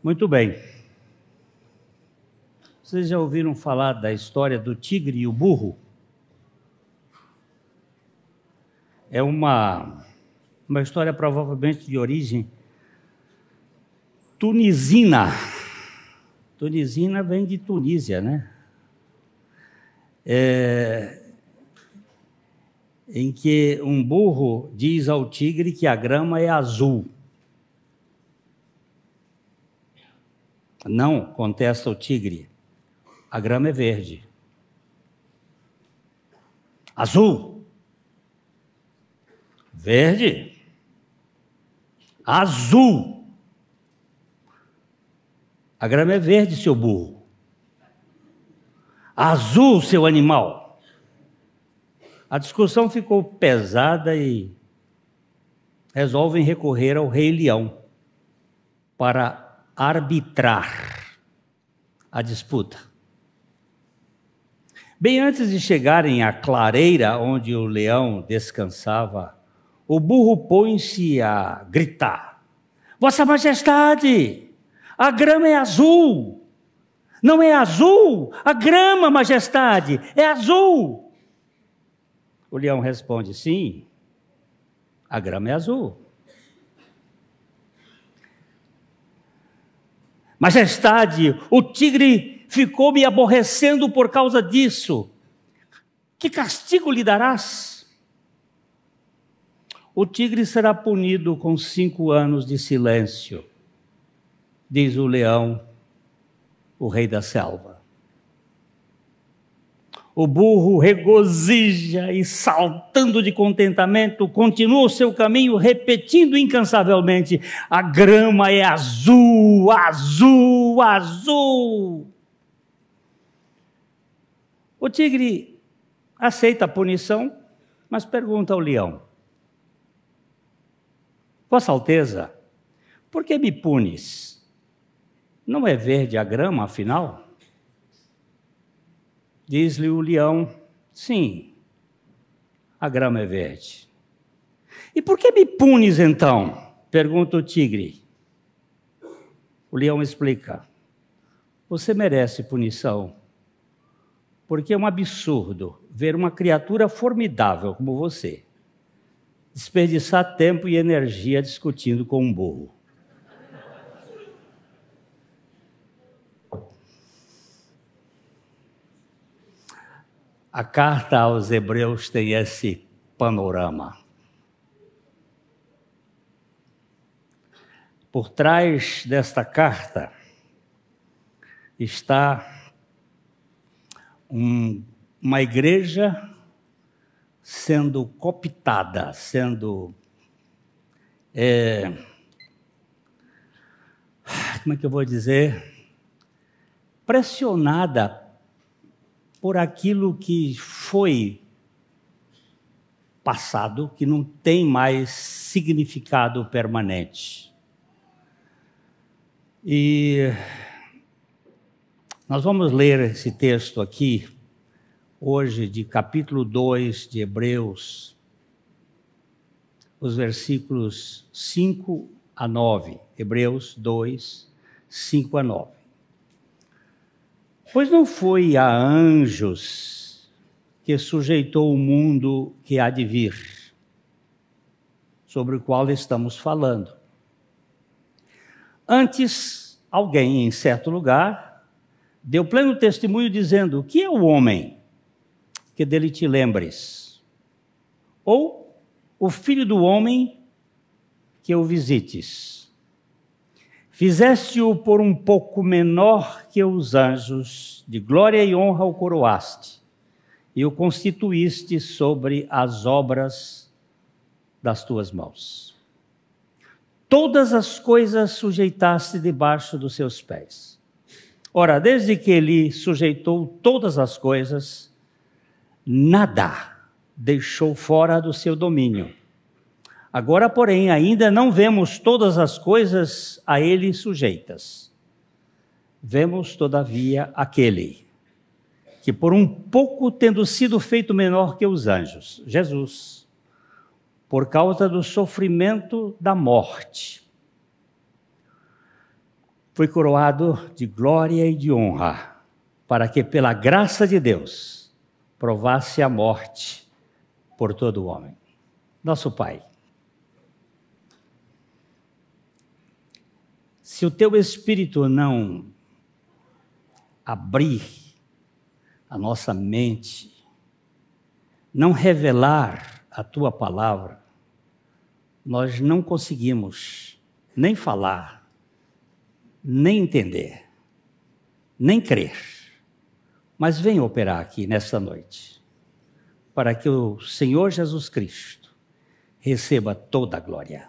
Muito bem. Vocês já ouviram falar da história do tigre e o burro? É uma história provavelmente de origem tunisina. Tunisina vem de Tunísia, né? Em que um burro diz ao tigre que a grama é azul. Não, contesta o tigre, a grama é verde. Azul? Verde? Azul! A grama é verde, seu burro. Azul, seu animal. A discussão ficou pesada e resolvem recorrer ao Rei Leão para arbitrar a disputa. Bem antes de chegarem à clareira onde o leão descansava, o burro põe-se a gritar: Vossa Majestade, a grama é azul! Não é azul! A grama, Majestade, é azul! O leão responde: sim, a grama é azul. Majestade, o tigre ficou me aborrecendo por causa disso. Que castigo lhe darás? O tigre será punido com 5 anos de silêncio, diz o leão, o rei da selva. O burro regozija e, saltando de contentamento, continua o seu caminho, repetindo incansavelmente: a grama é azul, azul, azul. O tigre aceita a punição, mas pergunta ao leão: Vossa Alteza, por que me punes? Não é verde a grama, afinal? Diz-lhe o leão: sim, a grama é verde. E por que me punes então? Pergunta o tigre. O leão explica: você merece punição, porque é um absurdo ver uma criatura formidável como você desperdiçar tempo e energia discutindo com um burro. A carta aos Hebreus tem esse panorama. Por trás desta carta está uma igreja sendo cooptada, sendo... como é que eu vou dizer? Pressionada por aquilo que foi passado, que não tem mais significado permanente. E nós vamos ler esse texto aqui, hoje, de capítulo 2 de Hebreus, os versículos 5 a 9. Hebreus 2, 5 a 9. Pois não foi a anjos que sujeitou o mundo que há de vir, sobre o qual estamos falando. Antes, alguém em certo lugar deu pleno testemunho dizendo: que é o homem que dele te lembres? Ou o filho do homem que o visites? Fizeste-o por um pouco menor que os anjos, de glória e honra o coroaste, e o constituíste sobre as obras das tuas mãos. Todas as coisas sujeitaste debaixo dos seus pés. Ora, desde que ele sujeitou todas as coisas, nada deixou fora do seu domínio. Agora, porém, ainda não vemos todas as coisas a ele sujeitas. Vemos, todavia, aquele que, por um pouco tendo sido feito menor que os anjos, Jesus, por causa do sofrimento da morte, foi coroado de glória e de honra, para que, pela graça de Deus, provasse a morte por todo o homem. Nosso Pai, se o teu Espírito não abrir a nossa mente, não revelar a tua palavra, nós não conseguimos nem falar, nem entender, nem crer. Mas venha operar aqui nesta noite, para que o Senhor Jesus Cristo receba toda a glória.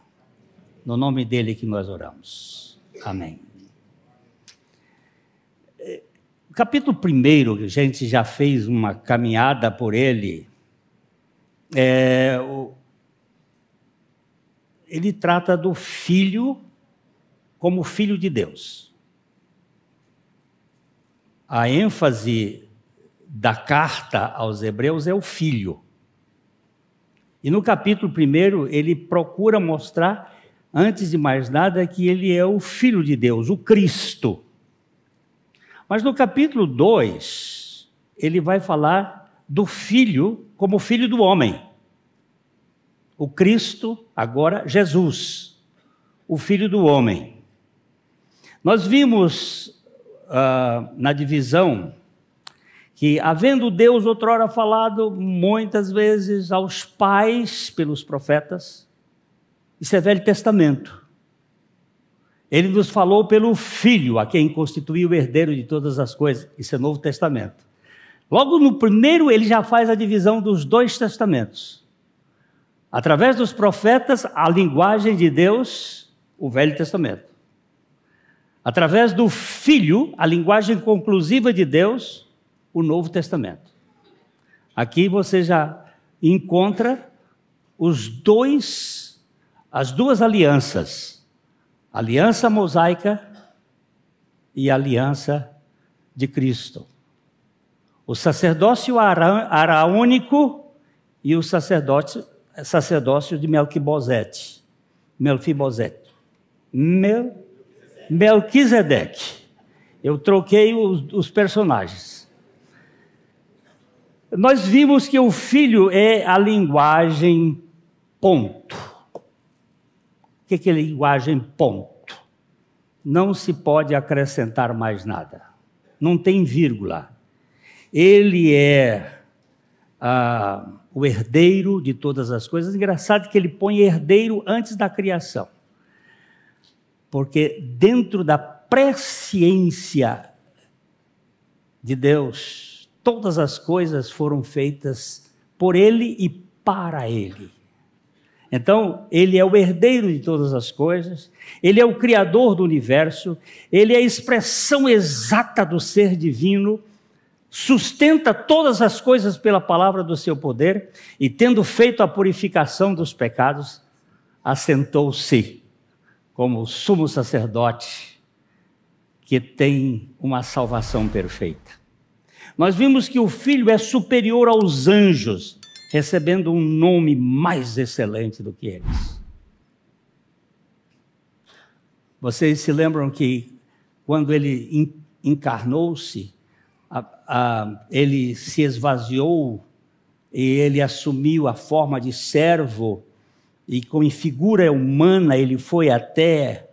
No nome dele que nós oramos. Amém. O capítulo 1, a gente já fez uma caminhada por ele. Ele trata do Filho como Filho de Deus. A ênfase da carta aos Hebreus é o Filho. E no capítulo 1, ele procura mostrar, antes de mais nada, que ele é o Filho de Deus, o Cristo. Mas no capítulo 2, ele vai falar do Filho como Filho do homem. O Cristo, agora Jesus, o Filho do homem. Nós vimos na divisão que, havendo Deus outrora falado muitas vezes aos pais pelos profetas, isso é Velho Testamento. Ele nos falou pelo Filho, a quem constituiu o herdeiro de todas as coisas, isso é Novo Testamento. Logo no primeiro, ele já faz a divisão dos dois testamentos. Através dos profetas, a linguagem de Deus, o Velho Testamento. Através do Filho, a linguagem conclusiva de Deus, o Novo Testamento. Aqui você já encontra as duas alianças, a aliança mosaica e a aliança de Cristo. O sacerdócio araônico e o sacerdócio de Melquisedeque. Eu troquei os personagens. Nós vimos que o Filho é a linguagem ponto. O que é linguagem ponto? Não se pode acrescentar mais nada. Não tem vírgula. Ele é o herdeiro de todas as coisas. Engraçado que ele põe herdeiro antes da criação. Porque dentro da presciência de Deus, todas as coisas foram feitas por ele e para ele. Então, ele é o herdeiro de todas as coisas, ele é o criador do universo, ele é a expressão exata do ser divino, sustenta todas as coisas pela palavra do seu poder, e tendo feito a purificação dos pecados, assentou-se como sumo sacerdote que tem uma salvação perfeita. Nós vimos que o Filho é superior aos anjos, recebendo um nome mais excelente do que eles. Vocês se lembram que quando ele encarnou-se, ele se esvaziou e ele assumiu a forma de servo, e com figura humana ele foi até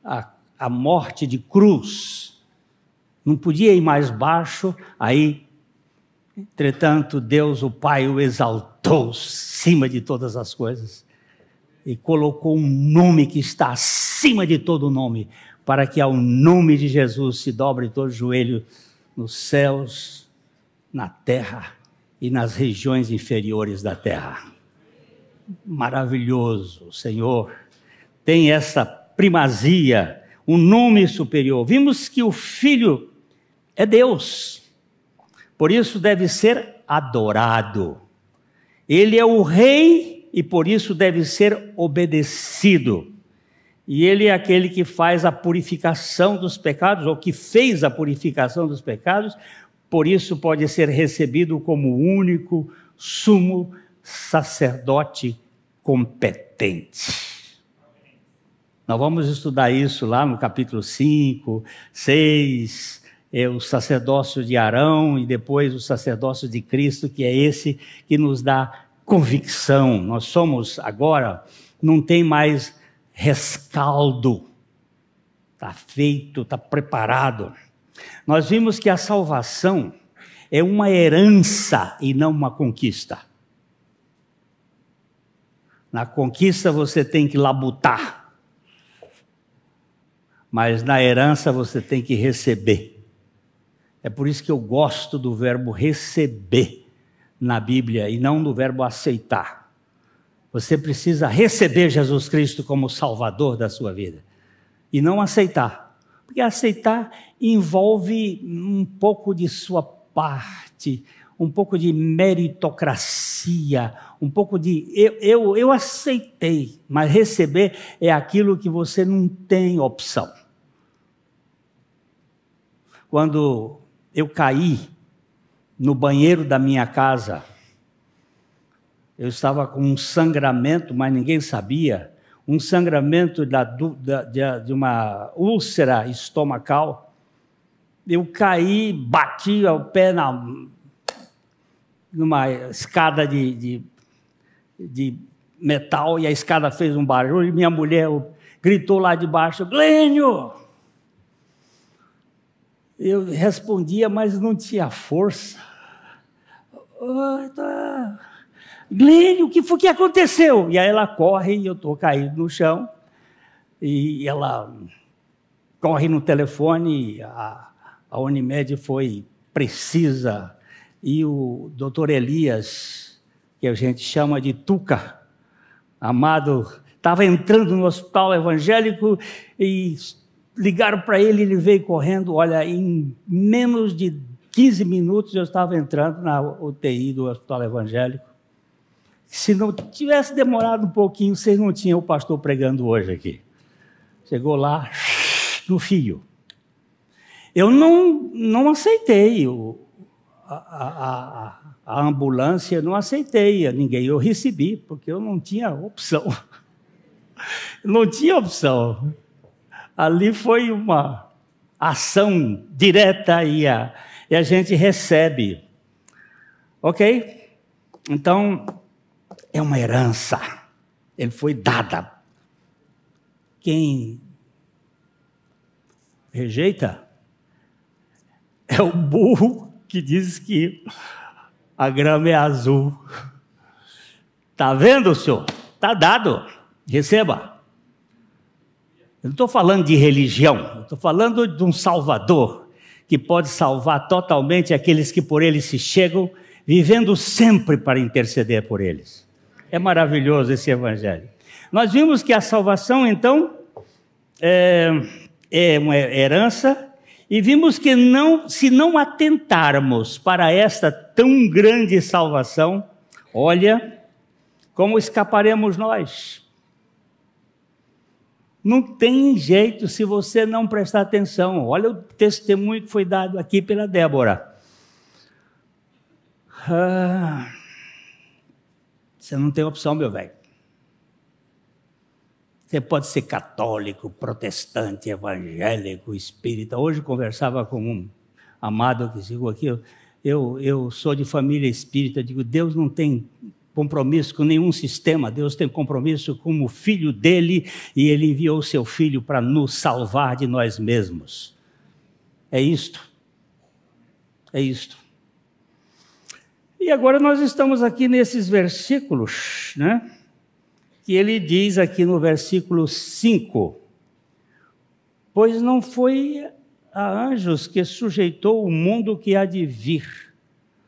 a morte de cruz. Não podia ir mais baixo, aí, entretanto, Deus, o Pai, o exaltou acima de todas as coisas e colocou um nome que está acima de todo nome, para que ao nome de Jesus se dobre todo joelho nos céus, na terra e nas regiões inferiores da terra. Maravilhoso, o Senhor tem essa primazia, um nome superior. Vimos que o Filho é Deus, por isso deve ser adorado. Ele é o Rei e por isso deve ser obedecido. E ele é aquele que faz a purificação dos pecados, ou que fez a purificação dos pecados, por isso pode ser recebido como o único sumo sacerdote competente. Nós vamos estudar isso lá no capítulo 5, 6, o sacerdócio de Arão e depois o sacerdócio de Cristo, que é esse que nos dá convicção. Nós somos agora, não tem mais rescaldo, está feito, está preparado. Nós vimos que a salvação é uma herança e não uma conquista. Na conquista você tem que labutar, mas na herança você tem que receber. É por isso que eu gosto do verbo receber na Bíblia e não do verbo aceitar. Você precisa receber Jesus Cristo como Salvador da sua vida e não aceitar. Porque aceitar envolve um pouco de sua parte, um pouco de meritocracia, um pouco de eu aceitei, mas receber é aquilo que você não tem opção. Quando eu caí no banheiro da minha casa, eu estava com um sangramento, mas ninguém sabia, um sangramento de uma úlcera estomacal. Eu caí, bati o pé numa escada de metal, e a escada fez um barulho, e minha mulher gritou lá de baixo: Glênio! Eu respondia, mas não tinha força. Glênio, o que foi que aconteceu? E aí ela corre, e eu estou caído no chão, e ela corre no telefone, a Unimed foi precisa, e o doutor Elias, que a gente chama de Tuca, amado, estava entrando no hospital evangélico e ligaram para ele, ele veio correndo. Olha, em menos de 15 minutos eu estava entrando na UTI do hospital evangélico. Se não tivesse demorado um pouquinho, vocês não tinham o pastor pregando hoje aqui. Chegou lá, no fio. Eu não aceitei a ambulância, não aceitei ninguém. Eu recebi, porque eu não tinha opção. Não tinha opção. Ali foi uma ação direta e a gente recebe. Ok? Então, é uma herança. Ele foi dada. Quem rejeita é o burro que diz que a grama é azul. Está vendo, senhor? Está dado. Receba. Eu não estou falando de religião, estou falando de um Salvador que pode salvar totalmente aqueles que por ele se chegam, vivendo sempre para interceder por eles. É maravilhoso esse evangelho. Nós vimos que a salvação, então, é uma herança, e vimos que se não atentarmos para esta tão grande salvação, olha, como escaparemos nós. Não tem jeito se você não prestar atenção. Olha o testemunho que foi dado aqui pela Débora. Você não tem opção, meu velho. Você pode ser católico, protestante, evangélico, espírita. Hoje conversava com um amado que chegou aqui. Eu sou de família espírita. Digo, Deus não tem compromisso com nenhum sistema. Deus tem compromisso com o Filho dele, e ele enviou o seu Filho para nos salvar de nós mesmos. É isto. É isto. E agora nós estamos aqui nesses versículos, né? Que ele diz aqui no versículo 5: pois não foi a anjos que sujeitou o mundo que há de vir,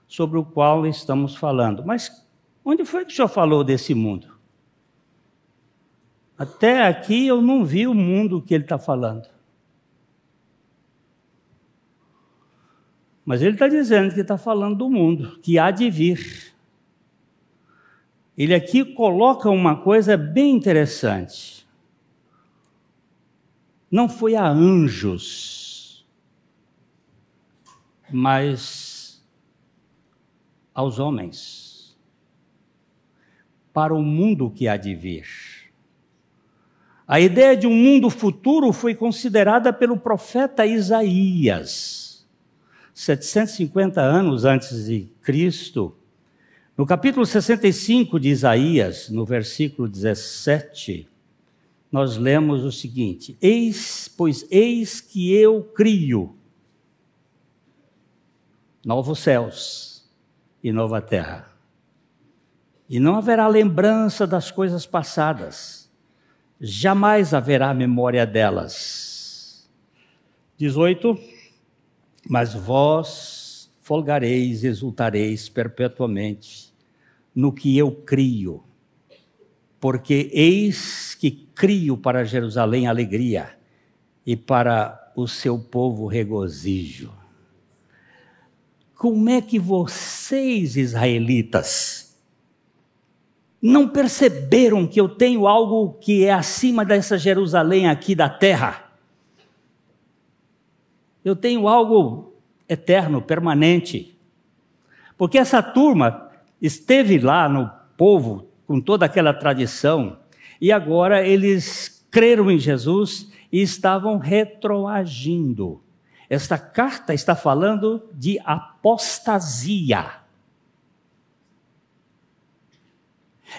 sobre o qual estamos falando. Mas onde foi que o senhor falou desse mundo? Até aqui eu não vi o mundo que ele está falando. Mas ele está dizendo que está falando do mundo que há de vir. Ele aqui coloca uma coisa bem interessante. Não foi a anjos, mas aos homens, para o mundo que há de vir. A ideia de um mundo futuro foi considerada pelo profeta Isaías, 750 anos antes de Cristo. No capítulo 65 de Isaías, no versículo 17, nós lemos o seguinte: Pois eis que eu crio novos céus e nova terra, e não haverá lembrança das coisas passadas, jamais haverá memória delas. 18, mas vós folgareis, exultareis perpetuamente no que eu crio, porque eis que crio para Jerusalém alegria e para o seu povo regozijo. Como é que vocês, israelitas, não perceberam que eu tenho algo que é acima dessa Jerusalém aqui da terra? Eu tenho algo eterno, permanente. Porque essa turma esteve lá no povo com toda aquela tradição e agora eles creram em Jesus e estavam retroagindo. Esta carta está falando de apostasia.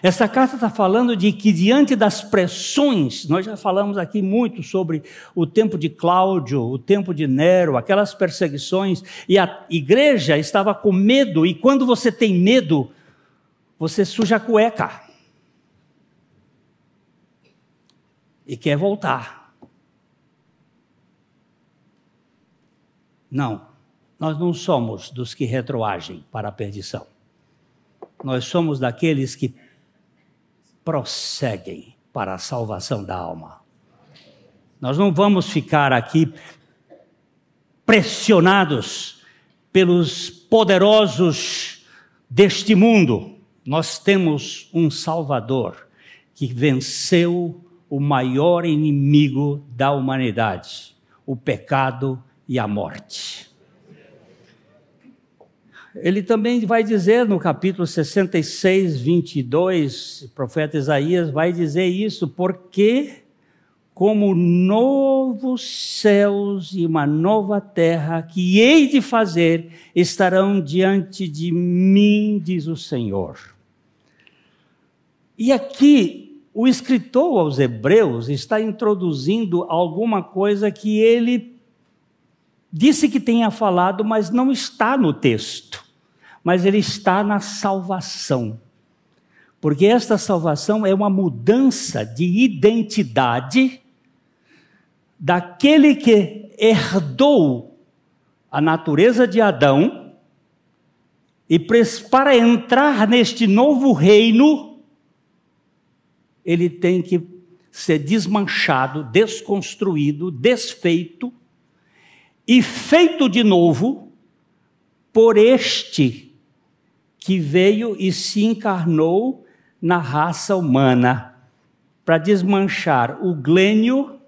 Essa carta está falando de que diante das pressões, nós já falamos aqui muito sobre o tempo de Cláudio, o tempo de Nero, aquelas perseguições, e a igreja estava com medo, e quando você tem medo, você suja a cueca e quer voltar. Não, nós não somos dos que retroagem para a perdição. Nós somos daqueles que prosseguem para a salvação da alma. Nós não vamos ficar aqui pressionados pelos poderosos deste mundo. Nós temos um Salvador que venceu o maior inimigo da humanidade, o pecado e a morte. Ele também vai dizer no capítulo 66, 22, o profeta Isaías vai dizer isso, porque como novos céus e uma nova terra que hei de fazer estarão diante de mim, diz o Senhor. E aqui o escritor aos Hebreus está introduzindo alguma coisa que ele disse que tenha falado, mas não está no texto. Mas ele está na salvação. Porque esta salvação é uma mudança de identidade daquele que herdou a natureza de Adão e para entrar neste novo reino, ele tem que ser desmanchado, desconstruído, desfeito e feito de novo por este que veio e se encarnou na raça humana para desmanchar o glênio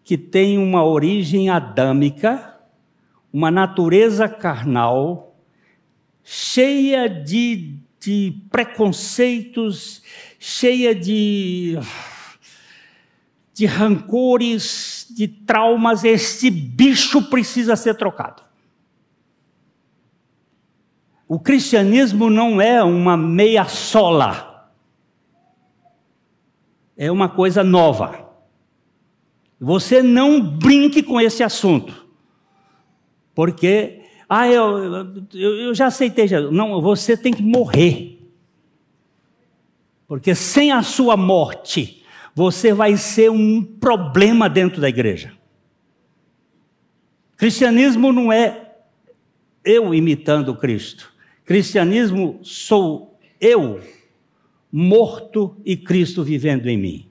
que tem uma origem adâmica, uma natureza carnal, cheia de preconceitos, cheia de rancores, de traumas. Este bicho precisa ser trocado. O cristianismo não é uma meia sola, é uma coisa nova. Você não brinque com esse assunto, porque eu já aceitei Jesus. Não, você tem que morrer, porque sem a sua morte você vai ser um problema dentro da igreja. Cristianismo não é eu imitando Cristo. Cristianismo sou eu, morto e Cristo vivendo em mim.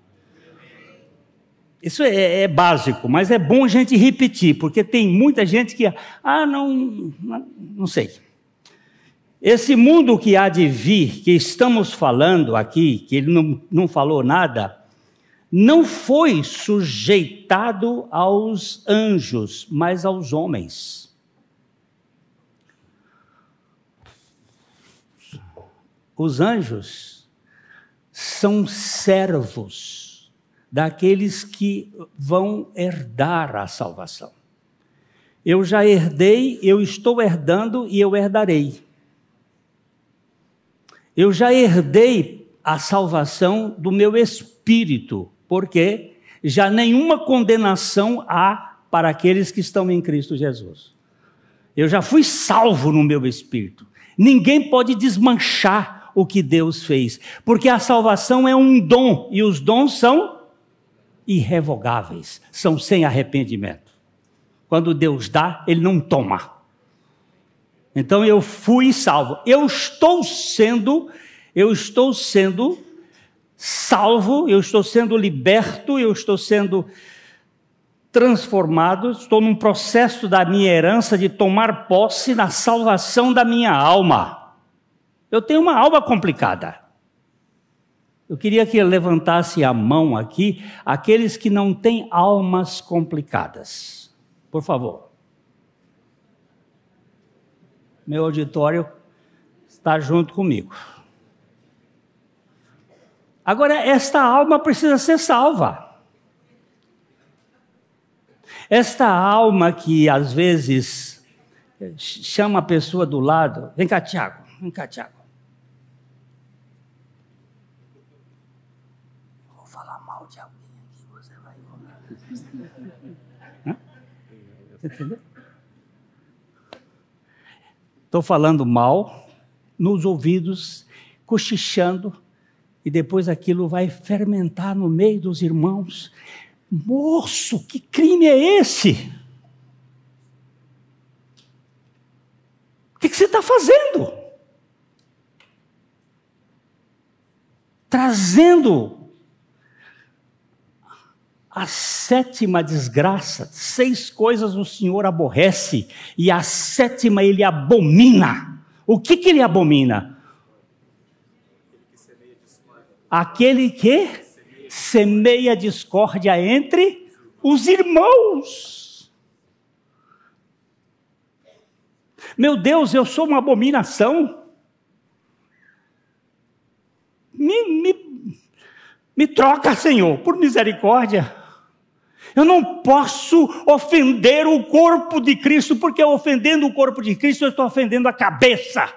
Isso é básico, mas é bom a gente repetir, porque tem muita gente que, não sei. Esse mundo que há de vir, que estamos falando aqui, que ele não falou nada, não foi sujeitado aos anjos, mas aos homens. Os anjos são servos daqueles que vão herdar a salvação. Eu já herdei, eu estou herdando e eu herdarei. Eu já herdei a salvação do meu espírito, porque já nenhuma condenação há para aqueles que estão em Cristo Jesus. Eu já fui salvo no meu espírito. Ninguém pode desmanchar o que Deus fez, porque a salvação é um dom, e os dons são irrevogáveis, são sem arrependimento. Quando Deus dá, Ele não toma. Então eu fui salvo. Eu estou sendo salvo, eu estou sendo liberto, eu estou sendo transformado, estou num processo da minha herança de tomar posse na salvação da minha alma. Eu tenho uma alma complicada. Eu queria que levantasse a mão aqui aqueles que não têm almas complicadas. Por favor. Meu auditório está junto comigo. Agora, esta alma precisa ser salva. Esta alma que às vezes chama a pessoa do lado. Vem cá, Tiago. Vem cá, Tiago. Vou falar mal de alguém aqui, você vai... Entendeu? Estou falando mal nos ouvidos, cochichando, e depois aquilo vai fermentar no meio dos irmãos. Moço, que crime é esse? O que você está fazendo? Trazendo a sétima desgraça. 6 coisas o Senhor aborrece, e a sétima Ele abomina. O que Ele abomina? Aquele que semeia discórdia entre os irmãos. Meu Deus, eu sou uma abominação. Me troca, Senhor, por misericórdia. Eu não posso ofender o corpo de Cristo, porque ofendendo o corpo de Cristo, eu estou ofendendo a cabeça.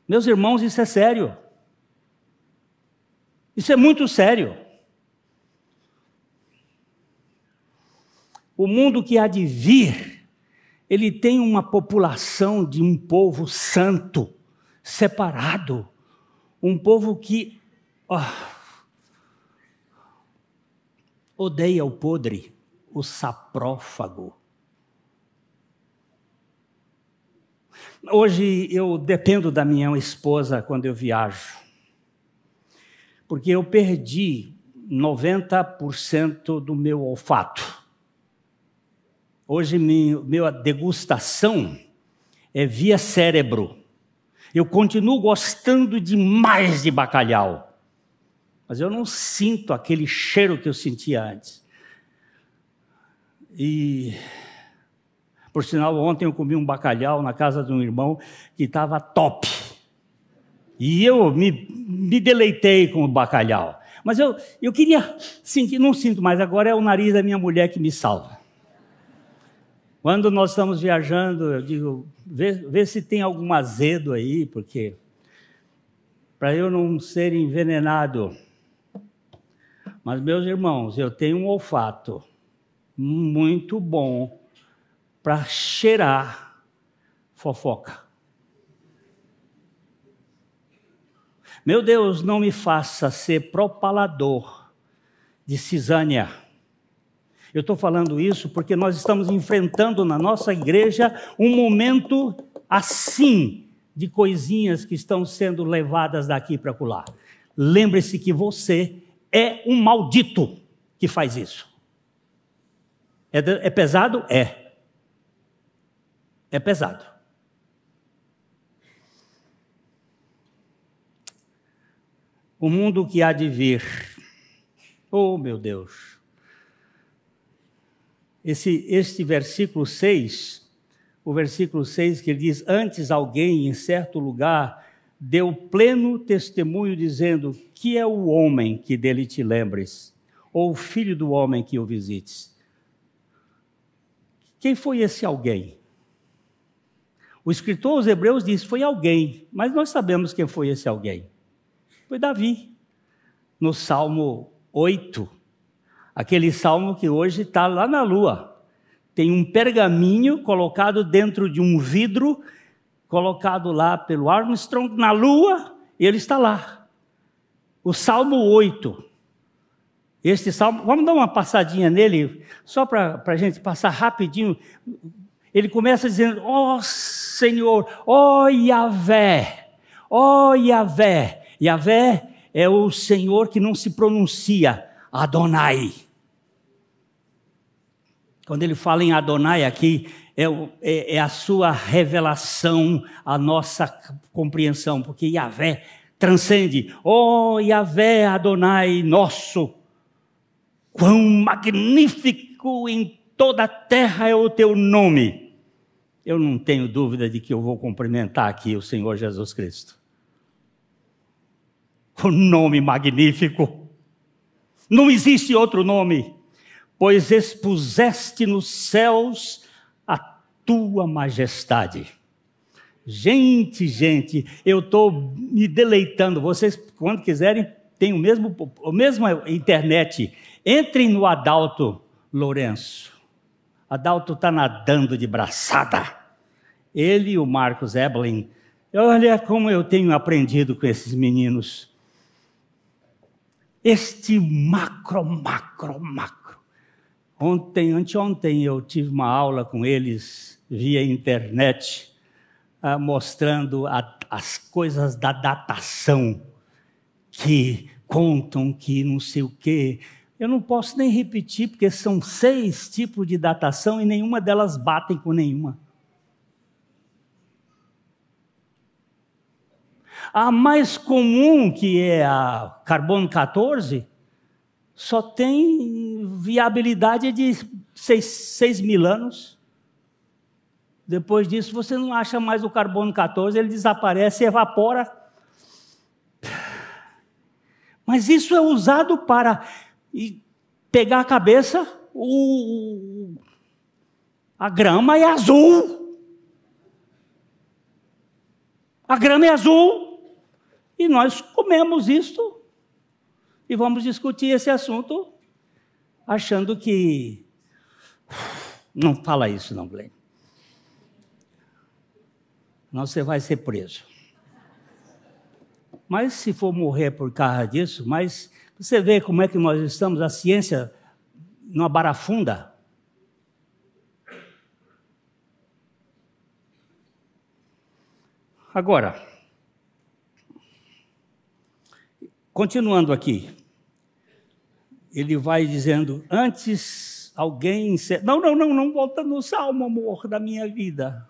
Meus irmãos, isso é sério. Isso é muito sério. O mundo que há de vir, ele tem uma população de um povo santo, separado, um povo que odeia o podre, o saprófago. Hoje eu dependo da minha esposa quando eu viajo, porque eu perdi 90% do meu olfato. Hoje minha degustação é via cérebro. Eu continuo gostando demais de bacalhau, mas eu não sinto aquele cheiro que eu sentia antes. E, por sinal, ontem eu comi um bacalhau na casa de um irmão que estava top. E eu me deleitei com o bacalhau. Mas eu queria sentir, não sinto mais, agora é o nariz da minha mulher que me salva. Quando nós estamos viajando, eu digo, vê se tem algum azedo aí, porque para eu não ser envenenado. Mas, meus irmãos, eu tenho um olfato muito bom para cheirar fofoca. Meu Deus, não me faça ser propalador de cisânia. Eu estou falando isso porque nós estamos enfrentando na nossa igreja um momento assim de coisinhas que estão sendo levadas daqui para acolá. Lembre-se que você é um maldito que faz isso. É pesado? É. É pesado. O mundo que há de vir. Oh, meu Deus. Este versículo 6, o versículo 6 que ele diz, antes alguém em certo lugar deu pleno testemunho, dizendo: que é o homem que dele te lembres, ou o filho do homem que o visites? Quem foi esse alguém? O escritor aos Hebreus diz: foi alguém, mas nós sabemos quem foi esse alguém. Foi Davi, no Salmo 8, aquele salmo que hoje está lá na lua. Tem um pergaminho colocado dentro de um vidro, colocado lá pelo Armstrong na lua, e ele está lá. O Salmo 8. Este salmo, vamos dar uma passadinha nele, só para a gente passar rapidinho. Ele começa dizendo: ó Senhor, ó Yahvé, ó Yahvé. Yahvé é o Senhor que não se pronuncia, Adonai. Quando ele fala em Adonai aqui, é a sua revelação, a nossa compreensão, porque Yahvé transcende. Ó Yahvé, Adonai nosso, quão magnífico em toda a terra é o teu nome. Eu não tenho dúvida de que eu vou cumprimentar aqui o Senhor Jesus Cristo. O nome magnífico. Não existe outro nome, pois expuseste nos céus a tua majestade. Gente, eu estou me deleitando. Vocês, quando quiserem, tem a mesma internet. Entrem no Adalto Lourenço. Adalto está nadando de braçada. Ele e o Marcos Eblin. Olha como eu tenho aprendido com esses meninos. Este macro. Anteontem eu tive uma aula com eles via internet, mostrando as coisas da datação, que contam que não sei o quê. Eu não posso nem repetir, porque são 6 tipos de datação e nenhuma delas batem com nenhuma. A mais comum, que é a carbono 14, só tem viabilidade de 6 mil anos. Depois disso, você não acha mais o carbono 14, ele desaparece, evapora. Mas isso é usado para pegar a cabeça, a grama é azul. A grama é azul. E nós comemos isto. E vamos discutir esse assunto, achando que... Não fala isso não, Glenn. Não, você vai ser preso. Mas se for morrer por causa disso, mas você vê como é que nós estamos, a ciência numa barafunda. Agora, continuando aqui, ele vai dizendo: antes alguém... Não, volta no Salmo, amor da minha vida.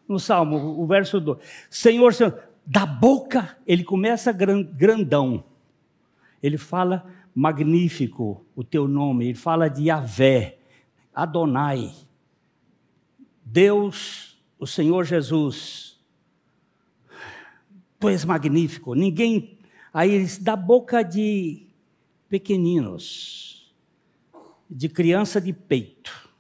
No Salmo, o verso 2. Senhor, da boca, ele começa grandão. Ele fala magnífico o teu nome, ele fala de Yahvé, Adonai, Deus, o Senhor Jesus. Tu és magnífico. Ninguém... Aí eles, da boca de pequeninos, de criança de peito,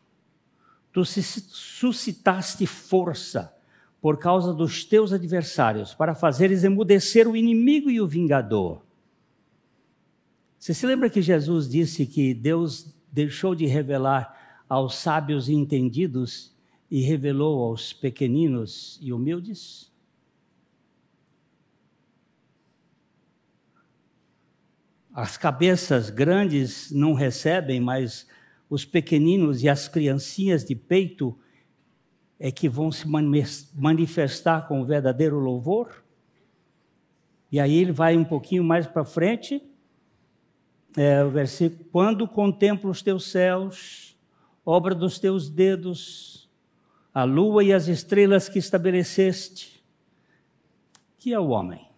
tu suscitaste força por causa dos teus adversários, para fazeres emudecer o inimigo e o vingador. Você se lembra que Jesus disse que Deus deixou de revelar aos sábios e entendidos e revelou aos pequeninos e humildes? As cabeças grandes não recebem, mas os pequeninos e as criancinhas de peito é que vão se manifestar com o verdadeiro louvor. E aí ele vai um pouquinho mais para frente, o versículo: quando contemplo os teus céus, obra dos teus dedos, a lua e as estrelas que estabeleceste, que é o homem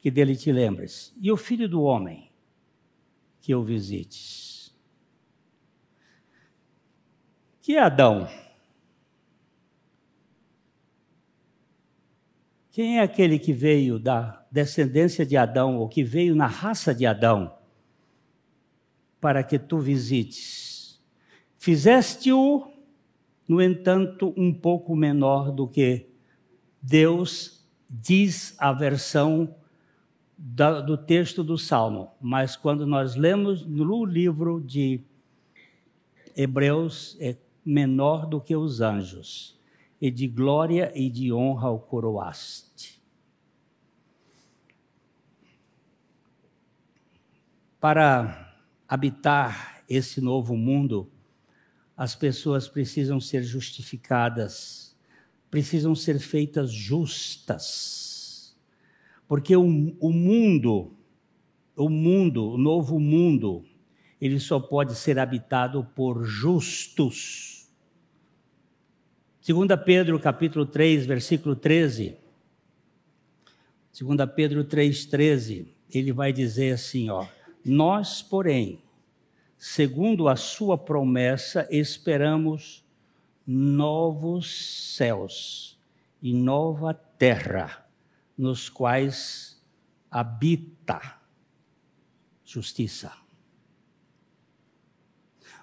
que dele te lembres, e o filho do homem que o visites. Que é Adão? Quem é aquele que veio da descendência de Adão, ou que veio na raça de Adão, para que tu visites? Fizeste-o, no entanto, um pouco menor do que Deus, diz a versão do texto do Salmo. Mas quando nós lemos no livro de Hebreus, é menor do que os anjos, e de glória e de honra o coroaste. Para habitar esse novo mundo, as pessoas precisam ser justificadas, precisam ser feitas justas, porque o novo mundo, ele só pode ser habitado por justos. 2 Pedro, capítulo 3, versículo 13. 2 Pedro 3,13, ele vai dizer assim, nós, porém, segundo a sua promessa, esperamos novos céus e nova terra, nos quais habita justiça.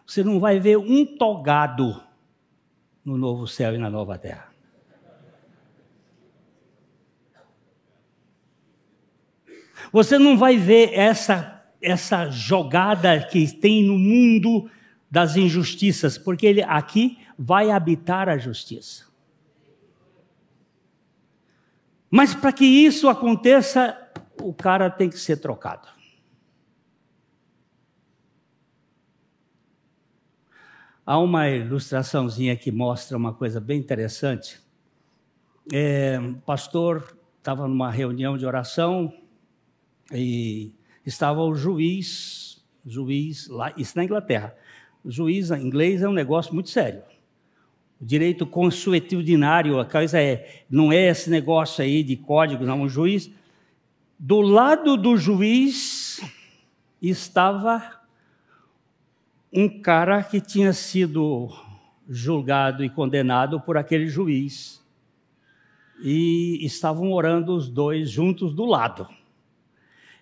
Você não vai ver um togado no novo céu e na nova terra. Você não vai ver essa jogada que tem no mundo das injustiças, porque ele aqui vai habitar a justiça. Mas para que isso aconteça, o cara tem que ser trocado. Há uma ilustraçãozinha que mostra uma coisa bem interessante. O pastor estava numa reunião de oração e estava o juiz lá, isso na Inglaterra. O juiz em inglês é um negócio muito sério. O direito consuetudinário, a coisa não é esse negócio aí de código, não. O juiz, do lado do juiz estava um cara que tinha sido julgado e condenado por aquele juiz. E estavam orando os dois juntos do lado.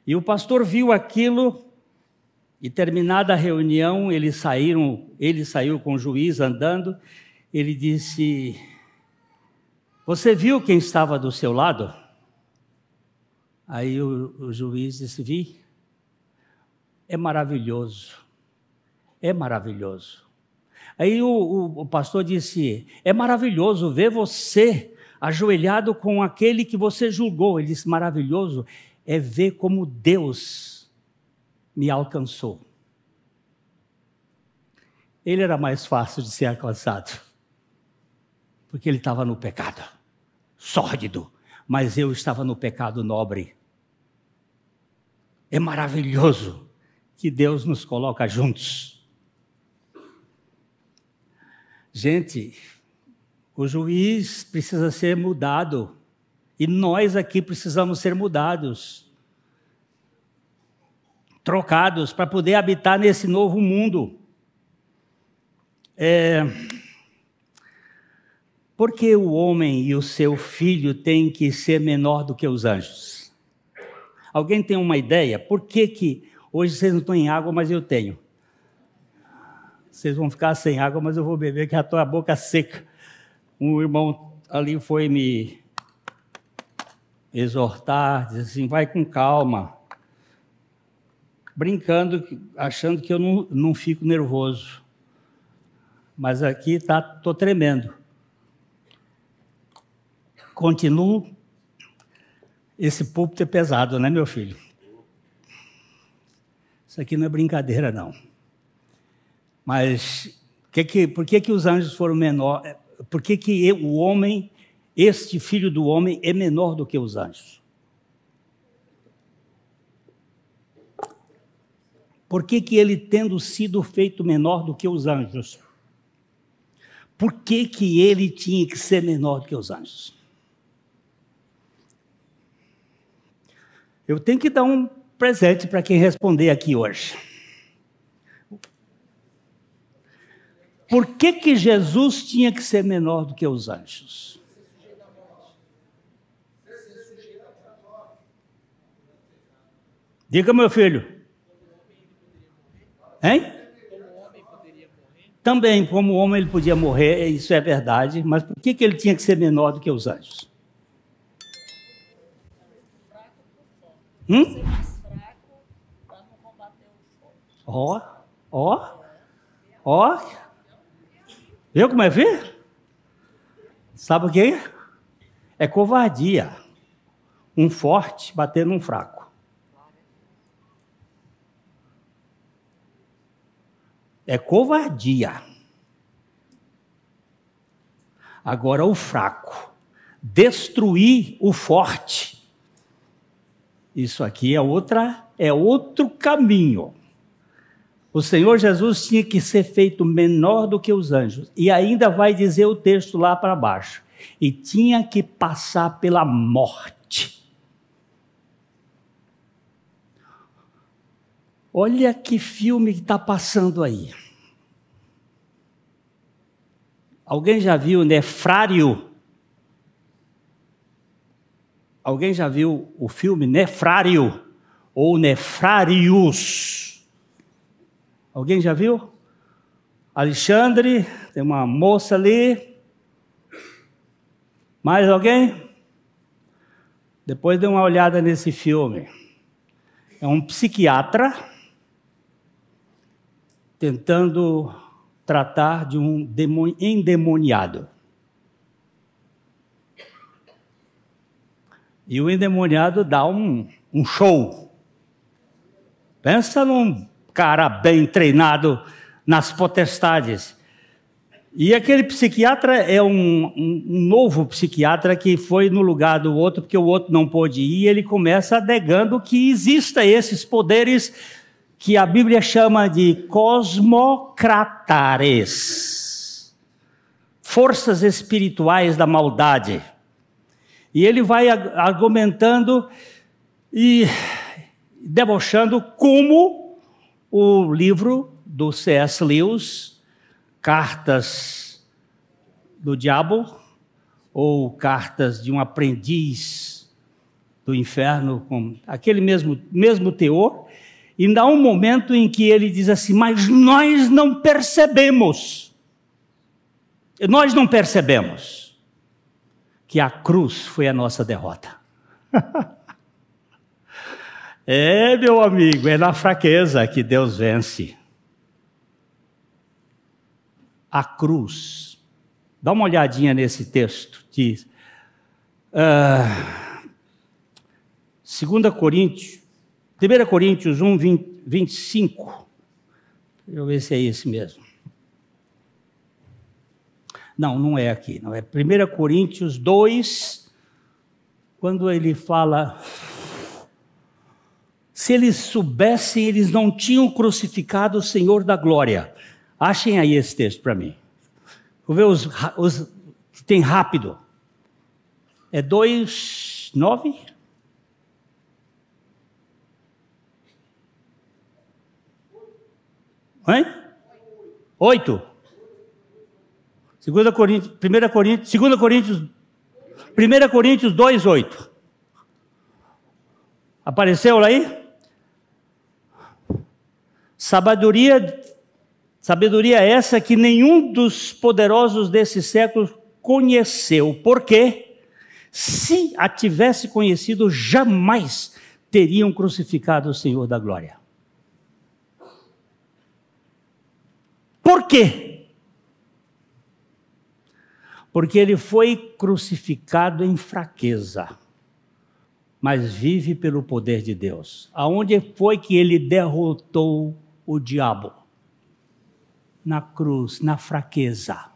E o pastor viu aquilo e, terminada a reunião, ele saiu com o juiz andando, ele disse, você viu quem estava do seu lado? Aí o juiz disse, vi. É maravilhoso. É maravilhoso. Aí o pastor disse, é maravilhoso ver você ajoelhado com aquele que você julgou. Ele disse, maravilhoso é ver como Deus me alcançou. Ele era mais fácil de ser alcançado, porque ele estava no pecado sórdido, mas eu estava no pecado nobre. É maravilhoso que Deus nos coloca juntos. Gente, o juiz precisa ser mudado e nós aqui precisamos ser mudados, trocados para poder habitar nesse novo mundo. Por que o homem e o seu filho têm que ser menor do que os anjos? Alguém tem uma ideia? Por que hoje vocês não estão em água, mas eu tenho? Vocês vão ficar sem água, mas eu vou beber, que já estou a boca seca. Um irmão ali foi me exortar, disse assim, vai com calma. Brincando, achando que eu não fico nervoso. Mas aqui estou tremendo. Continuo. Esse púlpito é pesado, né, meu filho? Isso aqui não é brincadeira, não. Mas por que os anjos foram menores? Por que o homem, este filho do homem, é menor do que os anjos? Por que ele, tendo sido feito menor do que os anjos, por que ele tinha que ser menor do que os anjos? Eu tenho que dar um presente para quem responder aqui hoje. Por que Jesus tinha que ser menor do que os anjos? Diga, meu filho. Hein? Também, como homem ele podia morrer, isso é verdade, mas por que ele tinha que ser menor do que os anjos? Ó. Viu como é, filho? Sabe o que? É covardia. Um forte bater num fraco. É covardia. Agora o fraco. Destruir o forte. Isso aqui é outro caminho. O Senhor Jesus tinha que ser feito menor do que os anjos. E ainda vai dizer o texto lá para baixo. E tinha que passar pela morte. Olha que filme que está passando aí. Alguém já viu Nefrário? Alguém já viu o filme Nefrário? Ou Nefrários? Alguém já viu? Alexandre, tem uma moça ali. Mais alguém? Depois dê uma olhada nesse filme. É um psiquiatra tentando tratar de um endemoniado. E o endemoniado dá um show. Pensa num cara bem treinado nas potestades. E aquele psiquiatra é um novo psiquiatra que foi no lugar do outro, porque o outro não pôde ir, e ele começa negando que exista esses poderes que a Bíblia chama de cosmocratares, forças espirituais da maldade. E ele vai argumentando e debochando como o livro do C.S. Lewis, Cartas do Diabo, ou Cartas de um Aprendiz do Inferno, com aquele mesmo teor, e dá um momento em que ele diz assim, mas nós não percebemos que a cruz foi a nossa derrota. É, meu amigo, é na fraqueza que Deus vence. A cruz. Dá uma olhadinha nesse texto. Diz, 1 Coríntios 1, 25. Deixa eu ver se é esse mesmo. Não é aqui. Não é 1 Coríntios 2, quando ele fala... Se eles soubessem, eles não tinham crucificado o Senhor da glória. Achem aí esse texto para mim. Vou ver os que tem rápido. É 2:9? Hein? 8. 2 Coríntios 2:8. Apareceu aí? Sabedoria essa que nenhum dos poderosos desse século conheceu. Por quê? Se a tivesse conhecido, jamais teriam crucificado o Senhor da glória. Por quê? Porque ele foi crucificado em fraqueza, mas vive pelo poder de Deus. Aonde foi que ele derrotou o diabo? Na cruz, na fraqueza.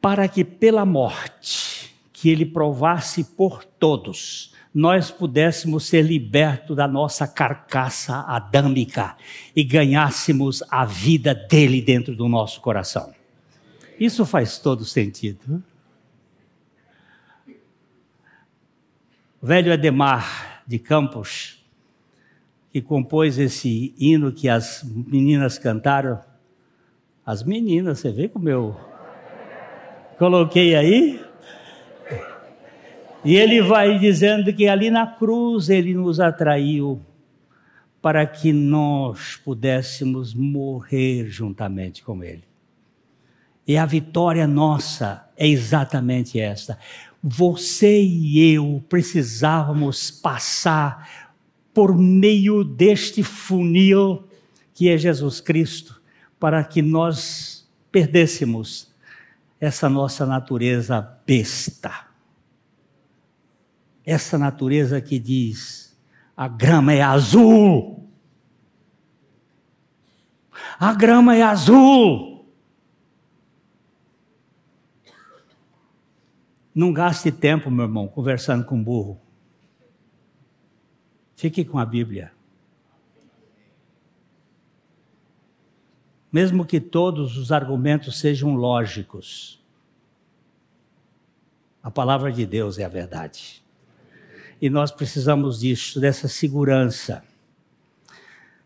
Para que pela morte que ele provasse por todos, nós pudéssemos ser libertos da nossa carcaça adâmica e ganhássemos a vida dele dentro do nosso coração. Isso faz todo sentido. O velho Ademar de Campos, que compôs esse hino que as meninas cantaram. As meninas, você vê como eu coloquei aí? E ele vai dizendo que ali na cruz ele nos atraiu para que nós pudéssemos morrer juntamente com ele. E a vitória nossa é exatamente esta. Você e eu precisávamos passar por meio deste funil que é Jesus Cristo, para que nós perdêssemos essa nossa natureza besta. Essa natureza que diz, a grama é azul. A grama é azul. Não gaste tempo, meu irmão, conversando com burro. Fique com a Bíblia. Mesmo que todos os argumentos sejam lógicos, a palavra de Deus é a verdade. E nós precisamos disso, dessa segurança.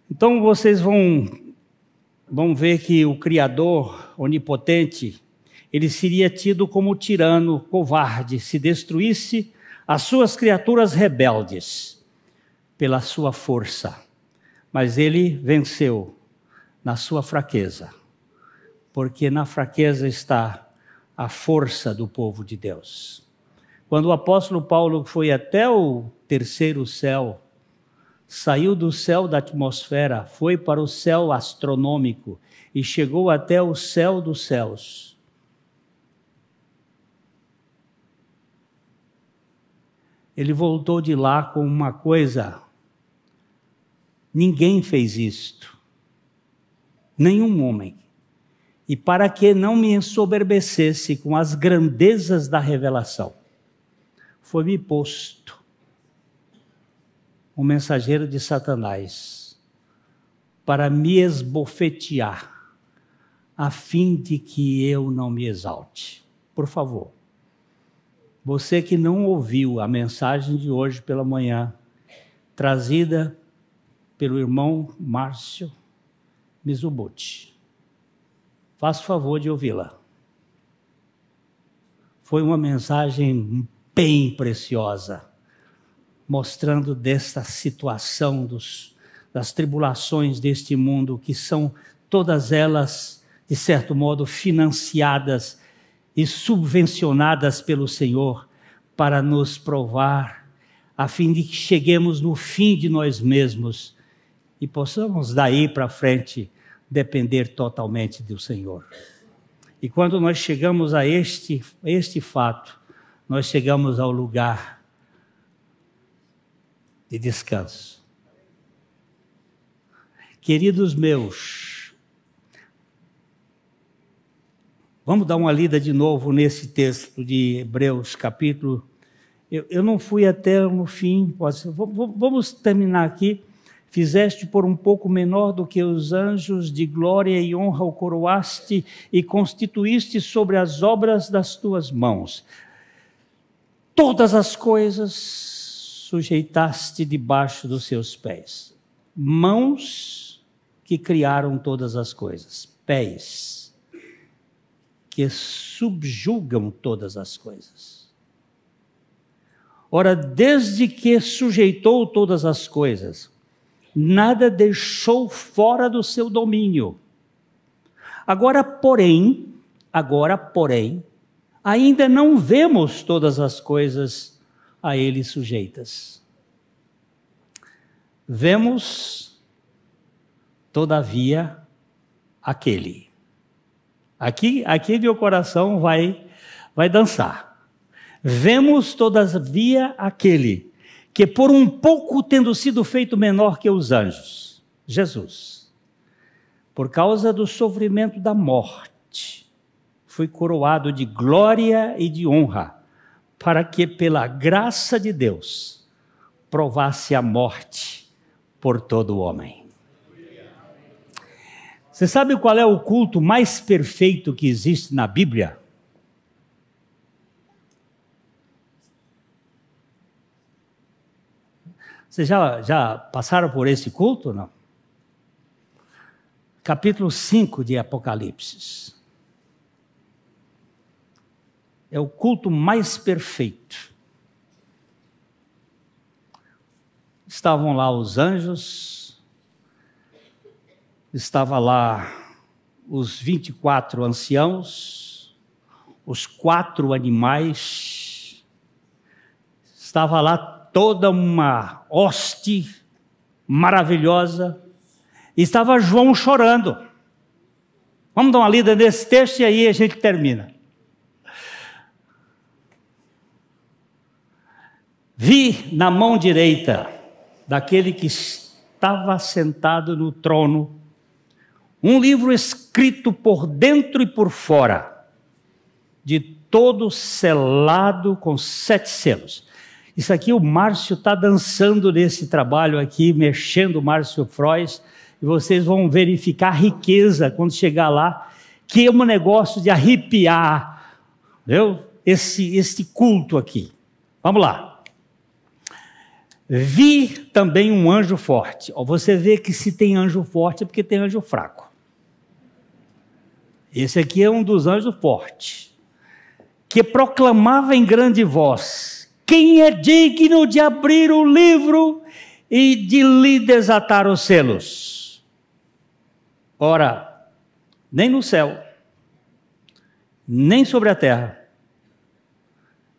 Então vocês vão ver que o Criador onipotente, ele seria tido como tirano, covarde, se destruísse as suas criaturas rebeldes pela sua força. Mas ele venceu na sua fraqueza, porque na fraqueza está a força do povo de Deus. Quando o apóstolo Paulo foi até o terceiro céu, saiu do céu da atmosfera, foi para o céu astronômico e chegou até o céu dos céus. Ele voltou de lá com uma coisa, ninguém fez isto. Nenhum homem. E para que não me ensoberbecesse com as grandezas da revelação, foi-me posto um mensageiro de Satanás para me esbofetear, a fim de que eu não me exalte. Por favor, você que não ouviu a mensagem de hoje pela manhã, trazida pelo irmão Márcio Mizubuchi, faça o favor de ouvi-la. Foi uma mensagem bem preciosa, mostrando desta situação das tribulações deste mundo, que são todas elas, de certo modo, financiadas e subvencionadas pelo Senhor para nos provar, a fim de que cheguemos no fim de nós mesmos e possamos daí para frente depender totalmente do Senhor. E quando nós chegamos a este fato, nós chegamos ao lugar de descanso. Queridos meus, vamos dar uma lida de novo nesse texto de Hebreus, capítulo. Eu não fui até no fim, vamos terminar aqui. Fizeste por um pouco menor do que os anjos, de glória e honra o coroaste e constituíste sobre as obras das tuas mãos. Todas as coisas sujeitaste debaixo dos seus pés. Mãos que criaram todas as coisas. Pés que subjugam todas as coisas. Ora, desde que sujeitou todas as coisas, nada deixou fora do seu domínio. Agora, porém, ainda não vemos todas as coisas a ele sujeitas. Vemos, todavia, aquele. Aqui meu coração vai dançar. Vemos, todavia, aquele que por um pouco tendo sido feito menor que os anjos, Jesus, por causa do sofrimento da morte, foi coroado de glória e de honra, para que pela graça de Deus provasse a morte por todo o homem. Você sabe qual é o culto mais perfeito que existe na Bíblia? Vocês já passaram por esse culto, não? Capítulo 5 de Apocalipse. É o culto mais perfeito. estavam lá os anjos, estava lá os 24 anciãos, os 4 animais, estava lá toda uma hoste maravilhosa, e estava João chorando. Vamos dar uma lida nesse texto e aí a gente termina. Vi na mão direita daquele que estava sentado no trono um livro escrito por dentro e por fora, de todo selado com 7 selos. Isso aqui o Márcio está dançando nesse trabalho aqui, mexendo o Márcio Frois, e vocês vão verificar a riqueza quando chegar lá, que é um negócio de arrepiar, viu? Esse culto aqui. Vamos lá. Vi também um anjo forte. Você vê que se tem anjo forte é porque tem anjo fraco. Esse aqui é um dos anjos fortes, que proclamava em grande voz: quem é digno de abrir o livro e de lhe desatar os selos? Ora, nem no céu, nem sobre a terra,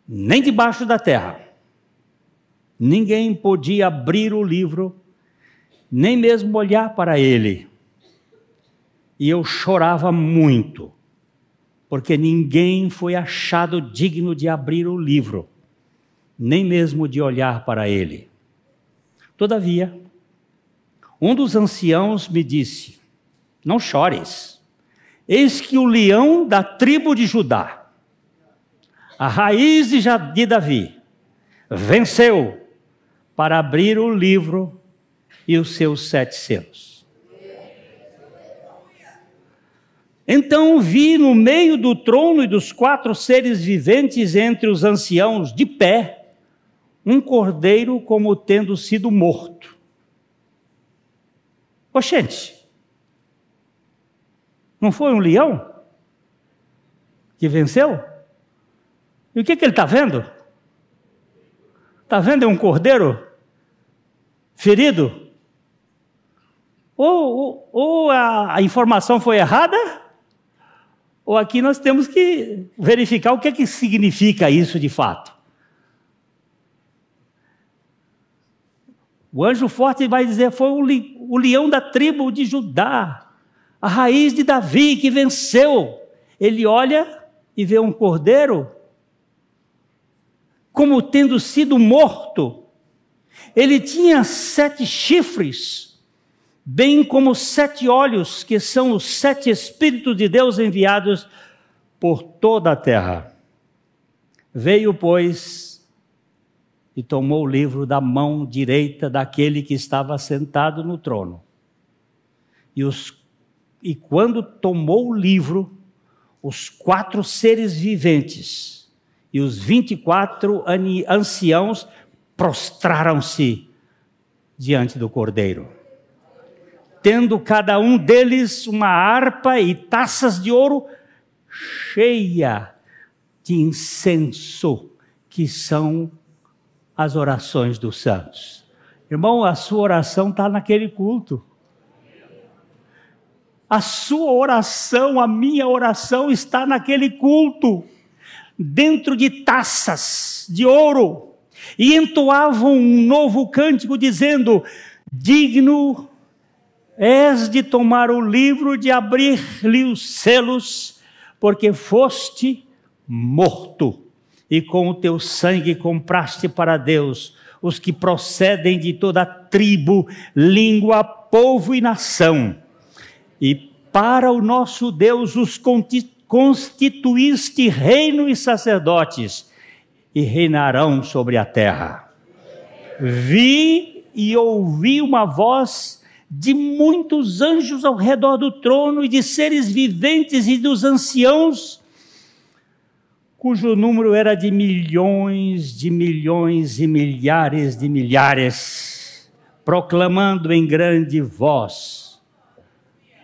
nem debaixo da terra, ninguém podia abrir o livro, nem mesmo olhar para ele. E eu chorava muito, porque ninguém foi achado digno de abrir o livro, nem mesmo de olhar para ele. Todavia, um dos anciãos me disse: não chores, eis que o leão da tribo de Judá, a raiz de Davi, venceu para abrir o livro e os seus 7 selos. Então vi no meio do trono e dos 4 seres viventes entre os anciãos, de pé, um cordeiro como tendo sido morto. Oxente, não foi um leão que venceu? E o que ele está vendo? Está vendo um cordeiro ferido? Ou a informação foi errada? Ou aqui nós temos que verificar o que significa isso de fato. O anjo forte vai dizer: foi o leão da tribo de Judá, a raiz de Davi que venceu. Ele olha e vê um cordeiro como tendo sido morto. Ele tinha 7 chifres, bem como 7 olhos, que são os 7 Espíritos de Deus enviados por toda a terra. Veio, pois, e tomou o livro da mão direita daquele que estava sentado no trono. E quando tomou o livro, os 4 seres viventes e os 24 anciãos prostraram-se diante do Cordeiro, tendo cada um deles uma harpa e taças de ouro cheia de incenso, que são as orações dos santos. Irmão, a sua oração está naquele culto. A sua oração, a minha oração está naquele culto, dentro de taças de ouro, e entoavam um novo cântico dizendo: digno és de tomar o livro, de abrir-lhe os selos, porque foste morto, e com o teu sangue compraste para Deus os que procedem de toda tribo, língua, povo e nação. E para o nosso Deus os constituíste reino e sacerdotes, e reinarão sobre a terra. Vi e ouvi uma voz de muitos anjos ao redor do trono, e de seres viventes e dos anciãos, cujo número era de milhões e milhares de milhares, proclamando em grande voz: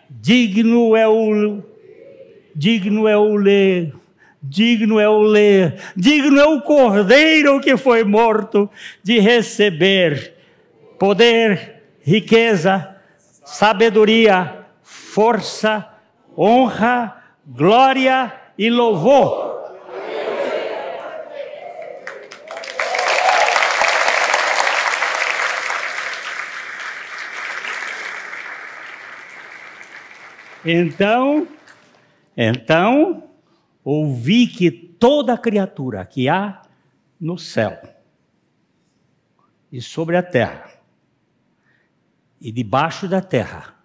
digno é o Cordeiro que foi morto de receber poder, riqueza, sabedoria, força, honra, glória e louvor. Então, ouvi que toda criatura que há no céu e sobre a terra, e debaixo da terra,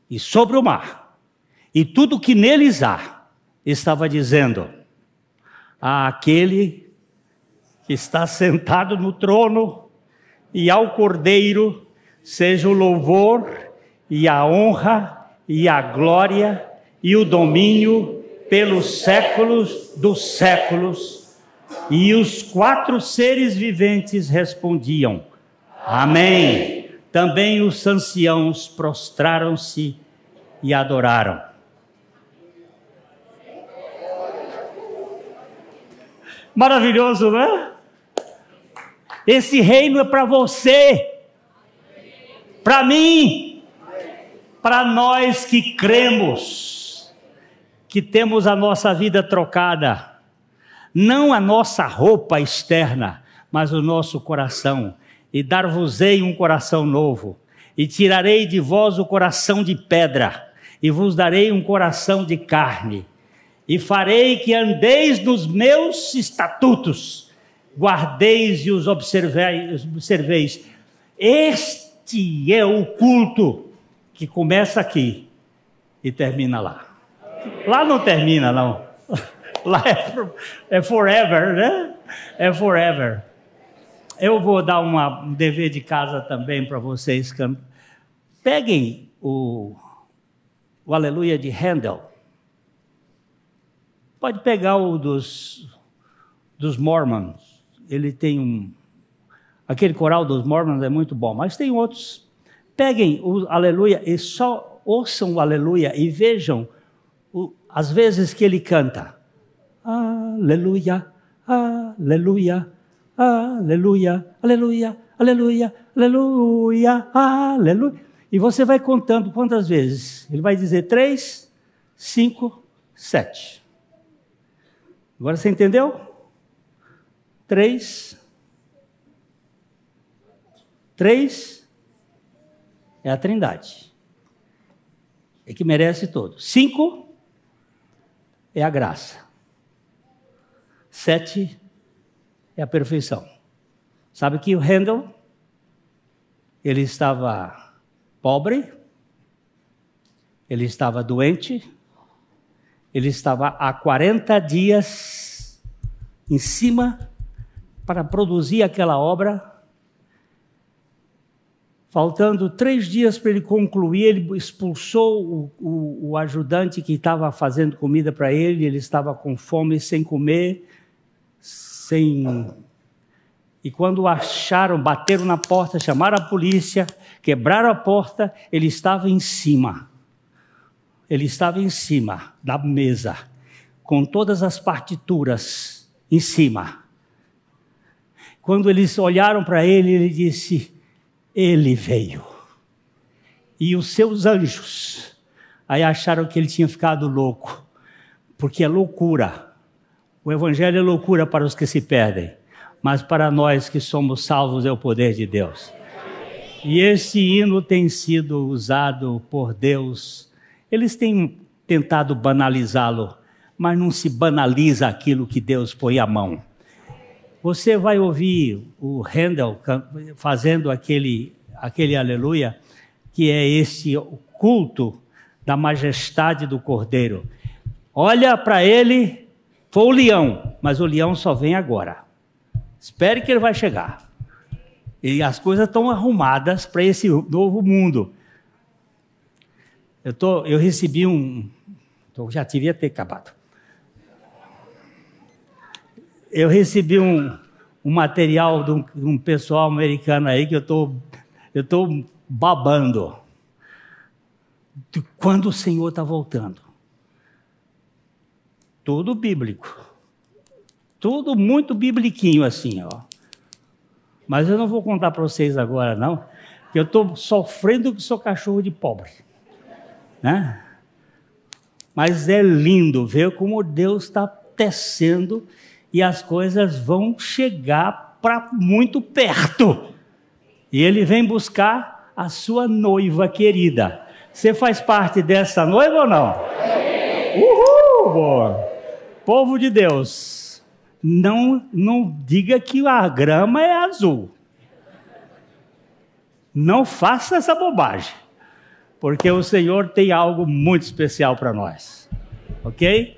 e sobre o mar, e tudo que neles há, estava dizendo: àquele que está sentado no trono e ao Cordeiro seja o louvor e a honra e a glória e o domínio pelos séculos dos séculos. E os 4 seres viventes respondiam: Amém. Também os anciãos prostraram-se e adoraram. Maravilhoso, não é? Esse reino é para você, para mim, para nós que cremos, que temos a nossa vida trocada, não a nossa roupa externa, mas o nosso coração. E dar-vos-ei um coração novo, e tirarei de vós o coração de pedra, e vos darei um coração de carne, e farei que andeis nos meus estatutos, guardeis e os observeis. Este é o culto que começa aqui e termina lá. Lá não termina, não. Lá é forever, né? É forever. Eu vou dar um dever de casa também para vocês. Peguem o Aleluia de Handel. Pode pegar o dos Mormons. Ele tem aquele coral dos Mormons é muito bom, mas tem outros. Peguem o Aleluia e só ouçam o Aleluia e vejam as vezes que ele canta. Aleluia, aleluia, aleluia, aleluia, aleluia, aleluia, aleluia. E você vai contando quantas vezes. Ele vai dizer 3, 5, 7. Agora você entendeu? 3 é a Trindade. É que merece todo. 5 é a graça. 7 é a perfeição. Sabe que o Handel, ele estava pobre, ele estava doente, ele estava há 40 dias em cima para produzir aquela obra. Faltando 3 dias para ele concluir, ele expulsou o ajudante que estava fazendo comida para ele. Ele estava com fome, sem comer, E quando acharam, bateram na porta, chamaram a polícia, quebraram a porta, ele estava em cima. Ele estava em cima da mesa, com todas as partituras em cima. Quando eles olharam para ele, ele disse: ele veio. E os seus anjos aí acharam que ele tinha ficado louco, porque é loucura. O evangelho é loucura para os que se perdem, mas para nós que somos salvos é o poder de Deus. E esse hino tem sido usado por Deus. Eles têm tentado banalizá-lo, mas não se banaliza aquilo que Deus põe à mão. Você vai ouvir o Handel fazendo aquele aleluia, que é esse culto da majestade do Cordeiro. Olha para ele, foi o leão, mas o leão só vem agora. Espere que ele vai chegar. E as coisas estão arrumadas para esse novo mundo. Eu recebi já devia ter acabado. Eu recebi um material de um pessoal americano aí que eu estou babando. De quando o Senhor está voltando. Tudo bíblico. Tudo muito bibliquinho assim, ó. Mas eu não vou contar para vocês agora, não, que eu estou sofrendo que sou cachorro de pobre, né? Mas é lindo ver como Deus está tecendo e as coisas vão chegar para muito perto. E Ele vem buscar a sua noiva querida. Você faz parte dessa noiva ou não? Uhul! Boa. Povo de Deus, não diga que a grama é azul. Não faça essa bobagem, porque o Senhor tem algo muito especial para nós, ok?